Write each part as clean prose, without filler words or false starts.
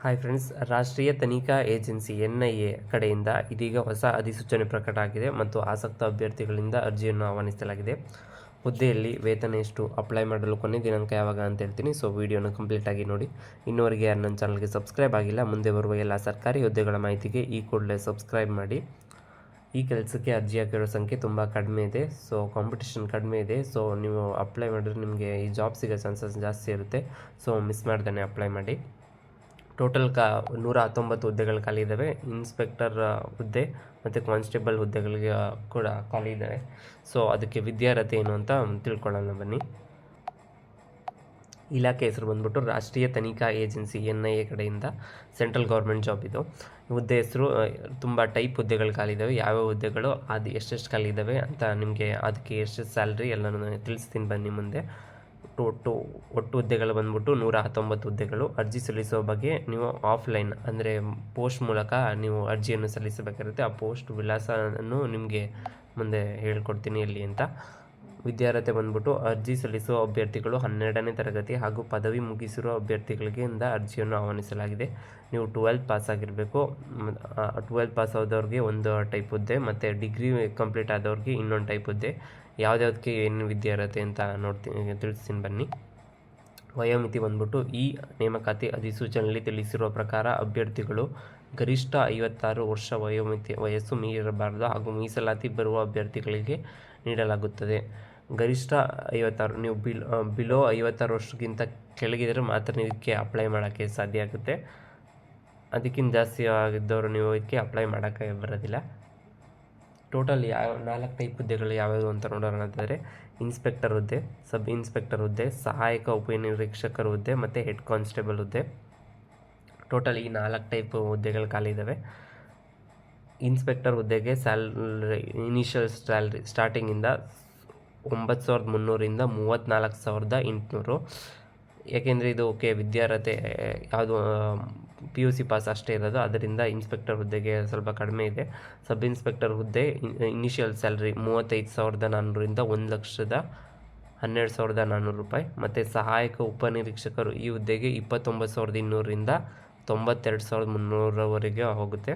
Hi friends, ರಾಷ್ಟ್ರೀಯ ತನಿಖಾ agency NIA ಕಡೆಯಿಂದ ಇದೀಗ ಹೊಸ ಅಧಿಸೂಚನೆ ಪ್ರಕಟ ಆಗಿದೆ ಮತ್ತು ಆಸಕ್ತ ಅಭ್ಯರ್ಥಿಗಳಿಂದ ಅರ್ಜಿಯನ್ನು ಆಹ್ವಾನಿಸಲಾಗಿದೆ. ಹುದ್ದೆಯಲ್ಲಿ ವೇತನ ಎಷ್ಟು, ಅಪ್ಲೈ ಮಾಡಲು ಕೊನೆ ದಿನಾಂಕ ಯಾವಾಗ ಅಂತ ಹೇಳ್ತೀನಿ. ಸೊ ವಿಡಿಯೋನ ಕಂಪ್ಲೀಟಾಗಿ ನೋಡಿ. ಇನ್ನುವರೆಗೆ ಯಾರು ನನ್ನ ಚಾನಲ್ಗೆ ಸಬ್ಸ್ಕ್ರೈಬ್ ಆಗಿಲ್ಲ, ಮುಂದೆ ಬರುವ ಎಲ್ಲ ಸರ್ಕಾರಿ ಹುದ್ದೆಗಳ ಮಾಹಿತಿಗೆ ಈ ಕೂಡಲೇ ಸಬ್ಸ್ಕ್ರೈಬ್ ಮಾಡಿ. ಈ ಕೆಲಸಕ್ಕೆ ಅರ್ಜಿ ಹಾಕಿರೋ ಸಂಖ್ಯೆ ತುಂಬ ಕಡಿಮೆ ಇದೆ. ಸೊ ಕಾಂಪಿಟೇಷನ್ ಕಡಿಮೆ ಇದೆ. ಸೊ ನೀವು ಅಪ್ಲೈ ಮಾಡಿದ್ರೆ ನಿಮಗೆ ಈ ಜಾಬ್ ಸಿಗೋ ಚಾನ್ಸಸ್ ಜಾಸ್ತಿ ಇರುತ್ತೆ. ಸೊ ಮಿಸ್ ಮಾಡ್ದೇ ಅಪ್ಲೈ ಮಾಡಿ. ಟೋಟಲ್ 119 ಹುದ್ದೆಗಳು ಖಾಲಿ ಇದ್ದಾವೆ. ಇನ್ಸ್ಪೆಕ್ಟರ್ ಹುದ್ದೆ ಮತ್ತು ಕಾನ್ಸ್ಟೇಬಲ್ ಹುದ್ದೆಗಳಿಗೆ ಕೂಡ ಖಾಲಿ ಇದ್ದಾವೆ. ಸೊ ಅದಕ್ಕೆ ವಿದ್ಯಾರ್ಹತೆ ಏನು ಅಂತ ತಿಳ್ಕೊಳ್ಳೋಣ ಬನ್ನಿ. ಇಲಾಖೆ ಹೆಸರು ಬಂದ್ಬಿಟ್ಟು ರಾಷ್ಟ್ರೀಯ ತನಿಖಾ ಏಜೆನ್ಸಿ NIA ಕಡೆಯಿಂದ ಸೆಂಟ್ರಲ್ ಗೌರ್ಮೆಂಟ್ ಜಾಬ್ ಇದು. ಹುದ್ದೆ ಹೆಸರು ತುಂಬ ಟೈಪ್ ಹುದ್ದೆಗಳು ಖಾಲಿ ಇದ್ದಾವೆ. ಯಾವ್ಯಾವ ಹುದ್ದೆಗಳು ಅದು ಎಷ್ಟೆಷ್ಟು ಖಾಲಿ ಇದ್ದಾವೆ ಅಂತ ನಿಮಗೆ ಅದಕ್ಕೆ ಎಷ್ಟೆಷ್ಟು ಸ್ಯಾಲ್ರಿ ಎಲ್ಲನೂ ತಿಳಿಸ್ತೀನಿ ಬನ್ನಿ ಮುಂದೆ. ಒಟ್ಟು ಹುದ್ದೆಗಳು ಬಂದ್ಬಿಟ್ಟು 119 ಹುದ್ದೆಗಳು. ಅರ್ಜಿ ಸಲ್ಲಿಸೋ ಬಗ್ಗೆ ನೀವು ಆಫ್ಲೈನ್ ಅಂದರೆ ಪೋಸ್ಟ್ ಮೂಲಕ ನೀವು ಅರ್ಜಿಯನ್ನು ಸಲ್ಲಿಸಬೇಕಾಗುತ್ತೆ. ಆ ಪೋಸ್ಟ್ ವಿಳಾಸವನ್ನು ನಿಮಗೆ ಮುಂದೆ ಹೇಳ್ಕೊಡ್ತೀನಿ ಎಲ್ಲಿ ಅಂತ. ವಿದ್ಯಾರ್ಹತೆ ಬಂದ್ಬಿಟ್ಟು ಅರ್ಜಿ ಸಲ್ಲಿಸುವ ಅಭ್ಯರ್ಥಿಗಳು 12ನೇ ತರಗತಿ ಹಾಗೂ ಪದವಿ ಮುಗಿಸಿರುವ ಅಭ್ಯರ್ಥಿಗಳಿಂದ ಅರ್ಜಿಯನ್ನು ಆಹ್ವಾನಿಸಲಾಗಿದೆ. ನೀವು 12th ಪಾಸ್ ಆಗಿರಬೇಕು. 12th ಪಾಸ್ ಆದವ್ರಿಗೆ ಒಂದು ಟೈಪ್ ಹುದ್ದೆ ಮತ್ತು ಡಿಗ್ರಿ ಕಂಪ್ಲೀಟ್ ಆದವ್ರಿಗೆ ಇನ್ನೊಂದು ಟೈಪ್ ಹುದ್ದೆ. ಯಾವುದ್ಯಾವುದಕ್ಕೆ ಏನು ವಿದ್ಯಾರ್ಹತೆ ಅಂತ ತಿಳಿಸ್ತೀನಿ ಬನ್ನಿ. ವಯೋಮಿತಿ ಬಂದ್ಬಿಟ್ಟು ಈ ನೇಮಕಾತಿ ಅಧಿಸೂಚನೆಯಲ್ಲಿ ತಿಳಿಸಿರುವ ಪ್ರಕಾರ ಅಭ್ಯರ್ಥಿಗಳು ಗರಿಷ್ಠ 56 ವರ್ಷ ವಯಸ್ಸು ಮೀರಬಾರದು ಹಾಗೂ ಮೀಸಲಾತಿ ಬರುವ ಅಭ್ಯರ್ಥಿಗಳಿಗೆ ನೀಡಲಾಗುತ್ತದೆ. ಗರಿಷ್ಠ 56, ನೀವು ಬಿಲೋ 56 ವರ್ಷಕ್ಕಿಂತ ಕೆಳಗಿದ್ರೆ ಮಾತ್ರ ನೀವು ಇದಕ್ಕೆ ಅಪ್ಲೈ ಮಾಡೋಕ್ಕೆ ಸಾಧ್ಯ ಆಗುತ್ತೆ. ಅದಕ್ಕಿಂತ ಜಾಸ್ತಿ ಆಗಿದ್ದವರು ನೀವು ಇದಕ್ಕೆ ಅಪ್ಲೈ ಮಾಡೋಕ್ಕೆ ಬರೋದಿಲ್ಲ. ಟೋಟಲ್ 4 ಟೈಪ್ ಹುದ್ದೆಗಳು ಯಾವ್ಯಾವು ಅಂತ ನೋಡೋಣ ಅಂತಂದರೆ ಇನ್ಸ್ಪೆಕ್ಟರ್ ಹುದ್ದೆ, ಸಬ್ ಇನ್ಸ್ಪೆಕ್ಟರ್ ಹುದ್ದೆ, ಸಹಾಯಕ ಉಪನಿರೀಕ್ಷಕರ ಹುದ್ದೆ ಮತ್ತು ಹೆಡ್ ಕಾನ್ಸ್ಟೇಬಲ್ ಹುದ್ದೆ. ಟೋಟಲ್ ಈ 4 ಟೈಪ್ ಹುದ್ದೆಗಳು ಖಾಲಿ ಇದ್ದಾವೆ. ಇನ್ಸ್ಪೆಕ್ಟರ್ ಹುದ್ದೆಗೆ ಇನಿಷಿಯಲ್ ಸ್ಯಾಲ್ರಿ ಸ್ಟಾರ್ಟಿಂಗಿಂದ 9,300 34,800. ಯಾಕೆಂದರೆ ಇದು ವಿದ್ಯಾರ್ಹತೆ ಯಾವುದು PUC ಪಾಸ್ ಅಷ್ಟೇ ಇರೋದು, ಅದರಿಂದ ಇನ್ಸ್ಪೆಕ್ಟರ್ ಹುದ್ದೆಗೆ ಸ್ವಲ್ಪ ಕಡಿಮೆ ಇದೆ. ಸಬ್ ಇನ್ಸ್ಪೆಕ್ಟರ್ ಹುದ್ದೆ ಇನಿಷಿಯಲ್ ಸ್ಯಾಲ್ರಿ 35,400 1,12,400 ರೂಪಾಯಿ. ಮತ್ತು ಸಹಾಯಕ ಉಪನಿರೀಕ್ಷಕರು ಈ ಹುದ್ದೆಗೆ 29,200 92,300ವರೆಗೆ ಹೋಗುತ್ತೆ.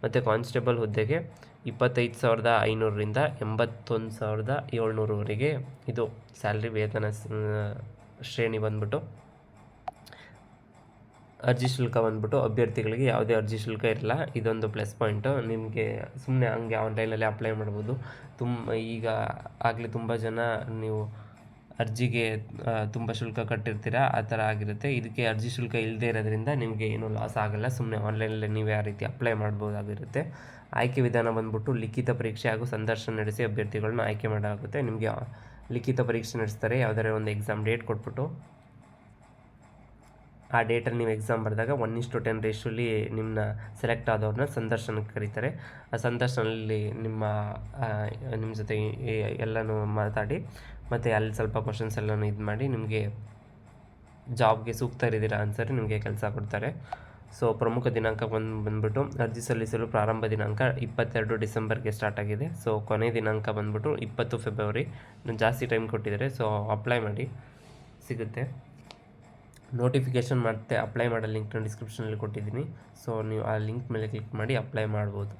ಮತ್ತು ಕಾನ್ಸ್ಟೇಬಲ್ ಹುದ್ದೆಗೆ 25,500 81,700ವರೆಗೆ ಇದು ಸ್ಯಾಲ್ರಿ ವೇತನ ಶ್ರೇಣಿ ಬಂದ್ಬಿಟ್ಟು. ಅರ್ಜಿ ಶುಲ್ಕ ಬಂದ್ಬಿಟ್ಟು ಅಭ್ಯರ್ಥಿಗಳಿಗೆ ಯಾವುದೇ ಅರ್ಜಿ ಶುಲ್ಕ ಇರಲ್ಲ. ಇದೊಂದು ಪ್ಲಸ್ ಪಾಯಿಂಟು. ನಿಮಗೆ ಸುಮ್ಮನೆ ಹಂಗೆ ಆನ್ಲೈನಲ್ಲಿ ಅಪ್ಲೈ ಮಾಡ್ಬೋದು. ಈಗ ಆಗಲೇ ತುಂಬ ಜನ ನೀವು ಅರ್ಜಿಗೆ ತುಂಬ ಶುಲ್ಕ ಕಟ್ಟಿರ್ತೀರ, ಆ ಥರ ಆಗಿರುತ್ತೆ. ಇದಕ್ಕೆ ಅರ್ಜಿ ಶುಲ್ಕ ಇಲ್ಲದೇ ಇರೋದ್ರಿಂದ ನಿಮಗೆ ಏನೂ ಲಾಸ್ ಆಗೋಲ್ಲ. ಸುಮ್ಮನೆ ಆನ್ಲೈನಲ್ಲಿ ನೀವು ಯಾವ ರೀತಿ ಅಪ್ಲೈ ಮಾಡ್ಬೋದಾಗಿರುತ್ತೆ. ಆಯ್ಕೆ ವಿಧಾನ ಬಂದ್ಬಿಟ್ಟು ಲಿಖಿತ ಪರೀಕ್ಷೆ ಹಾಗೂ ಸಂದರ್ಶನ ನಡೆಸಿ ಅಭ್ಯರ್ಥಿಗಳನ್ನ ಆಯ್ಕೆ ಮಾಡಲಾಗುತ್ತೆ. ನಿಮಗೆ ಲಿಖಿತ ಪರೀಕ್ಷೆ ನಡೆಸ್ತಾರೆ. ಯಾವುದಾದ್ರು ಒಂದು ಎಕ್ಸಾಮ್ ಡೇಟ್ ಕೊಟ್ಬಿಟ್ಟು ಆ ಡೇಟಲ್ಲಿ ನೀವು ಎಕ್ಸಾಮ್ ಬರೆದಾಗ 1:10 ರೇಷಿಯೋಲಿ ನಿಮ್ಮನ್ನ ಸೆಲೆಕ್ಟ್ ಆದವ್ರನ್ನ ಸಂದರ್ಶನಕ್ಕೆ ಕರೀತಾರೆ. ಆ ಸಂದರ್ಶನದಲ್ಲಿ ನಿಮ್ಮ ಜೊತೆ ಎಲ್ಲನೂ ಮಾತಾಡಿ ಮತ್ತು ಅಲ್ಲಿ ಸ್ವಲ್ಪ ಕ್ವಶನ್ಸ್ ಎಲ್ಲನೂ ಇದು ಮಾಡಿ ನಿಮಗೆ ಜಾಬ್ಗೆ ಸೂಕ್ತ ಇದ್ದೀರಾ ಅನ್ಸರಿ ನಿಮಗೆ ಕೆಲಸ ಕೊಡ್ತಾರೆ. ಸೊ ಪ್ರಮುಖ ದಿನಾಂಕ ಬಂದ್ಬಿಟ್ಟು ಅರ್ಜಿ ಸಲ್ಲಿಸಲು ಪ್ರಾರಂಭ ದಿನಾಂಕ 22 ಡಿಸೆಂಬರ್ಗೆ ಸ್ಟಾರ್ಟ್ ಆಗಿದೆ. ಸೊ ಕೊನೆ ದಿನಾಂಕ ಬಂದ್ಬಿಟ್ಟು 20 ಫೆಬ್ರವರಿ. ಜಾಸ್ತಿ ಟೈಮ್ ಕೊಟ್ಟಿದ್ದಾರೆ. ಸೊ ಅಪ್ಲೈ ಮಾಡಿ, ಸಿಗುತ್ತೆ. ನೋಟಿಫಿಕೇಷನ್ ಮತ್ತು ಅಪ್ಲೈ ಮಾಡೋ ಲಿಂಕ್ನ ಡಿಸ್ಕ್ರಿಪ್ಷನಲ್ಲಿ ಕೊಟ್ಟಿದ್ದೀನಿ. ಸೊ ನೀವು ಆ ಲಿಂಕ್ ಮೇಲೆ ಕ್ಲಿಕ್ ಮಾಡಿ ಅಪ್ಲೈ ಮಾಡ್ಬೋದು.